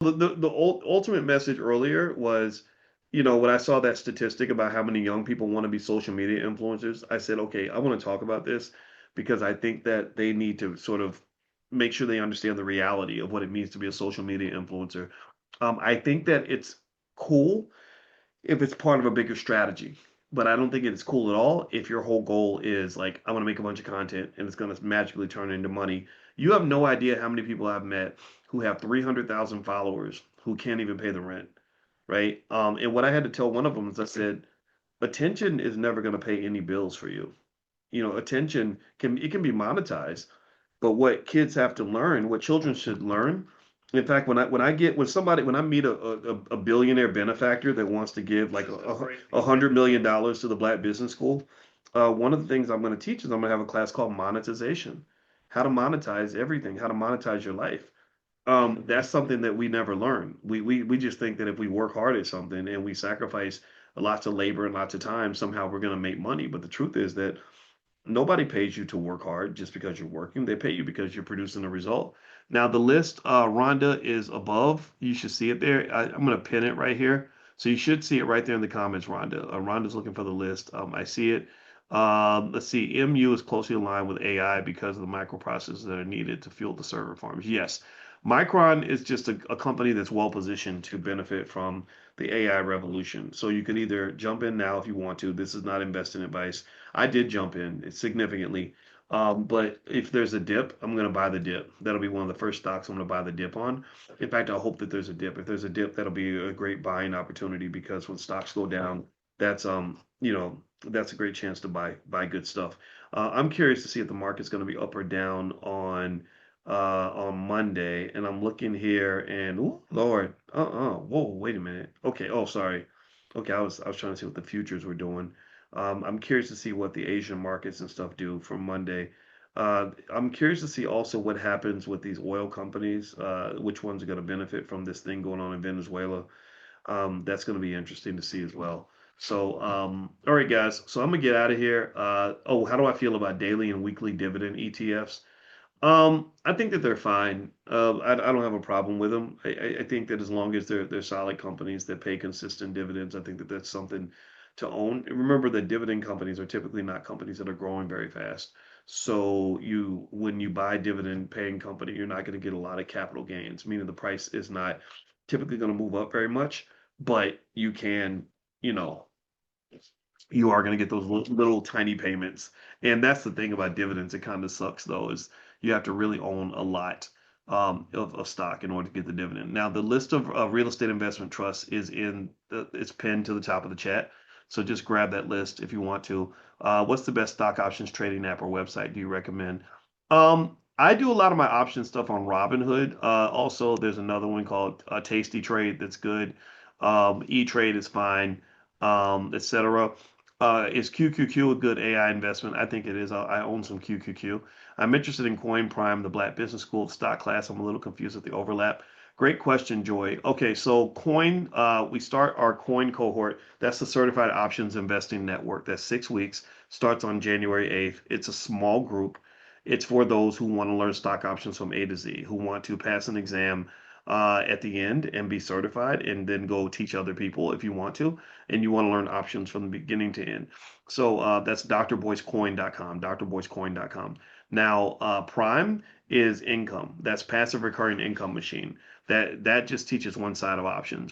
The ultimate message earlier was, when I saw that statistic about how many young people want to be social media influencers, I said, okay, I want to talk about this because I think that they need to sort of make sure they understand the reality of what it means to be a social media influencer. I think that it's cool if it's part of a bigger strategy. But I don't think it's cool at all if your whole goal is like, I want to make a bunch of content and it's going to magically turn into money. You have no idea how many people I've met who have 300,000 followers who can't even pay the rent, right? And what I had to tell one of them is I said, attention is never going to pay any bills for you. Attention can be monetized, but what kids have to learn, what children should learn. In fact, when I meet a billionaire benefactor that wants to give like $100 million to the Black Business School, one of the things I'm going to teach is I'm going to have a class called monetization, how to monetize everything, how to monetize your life. That's something that we never learn. We just think that if we work hard at something and we sacrifice lots of labor and lots of time, somehow we're going to make money. But the truth is that nobody pays you to work hard just because you're working. They pay you because you're producing a result. Now, the list, Rhonda is above. You should see it there. I'm going to pin it right here. So you should see it right there in the comments, Rhonda. Rhonda's looking for the list. I see it. Let's see. MU is closely aligned with AI because of the microprocessors that are needed to fuel the server farms. Yes. Micron is just a company that's well positioned to benefit from the AI revolution. So you can either jump in now if you want to. This is not investing advice. I did jump in significantly. But if there's a dip, I'm going to buy the dip. That'll be one of the first stocks I'm going to buy the dip on. In fact, I hope that there's a dip. If there's a dip, that'll be a great buying opportunity because when stocks go down, that's that's a great chance to buy good stuff. I'm curious to see if the market's going to be up or down on Monday, and I'm looking here, and oh Lord, whoa, wait a minute. Okay, oh sorry. Okay, I was trying to see what the futures were doing. I'm curious to see what the Asian markets and stuff do for Monday. I'm curious to see also what happens with these oil companies, which ones are going to benefit from this thing going on in Venezuela. That's going to be interesting to see as well. So, all right, guys. So I'm gonna get out of here. Oh, how do I feel about daily and weekly dividend ETFs? I think that they're fine. I don't have a problem with them. I think that as long as they're solid companies that pay consistent dividends, I think that that's something to own. And remember that dividend companies are typically not companies that are growing very fast. So when you buy dividend paying company, you're not going to get a lot of capital gains, meaning the price is not typically going to move up very much, but you know, you are going to get those little tiny payments. And that's the thing about dividends. It kind of sucks though, is you have to really own a lot of stock in order to get the dividend. Now, the list of real estate investment trusts it's pinned to the top of the chat. So just grab that list if you want to. What's the best stock options trading app or website do you recommend? I do a lot of my option stuff on Robinhood. Also, there's another one called Tasty Trade that's good. E-Trade is fine, etc. Is QQQ a good AI investment? I think it is. I own some QQQ. I'm interested in Coin Prime, the Black Business School stock class. I'm a little confused at the overlap. Great question, Joy. Okay, so we start our coin cohort. That's the Certified Options Investing Network. That's 6 weeks. Starts on January 8th. It's a small group. It's for those who want to learn stock options from A to Z, who want to pass an exam at the end and be certified, and then go teach other people if you want to, and you want to learn options from the beginning to end. So that's drboycecoin.com, drboycecoin.com. Now, Prime is income. That's passive recurring income machine. That just teaches one side of options.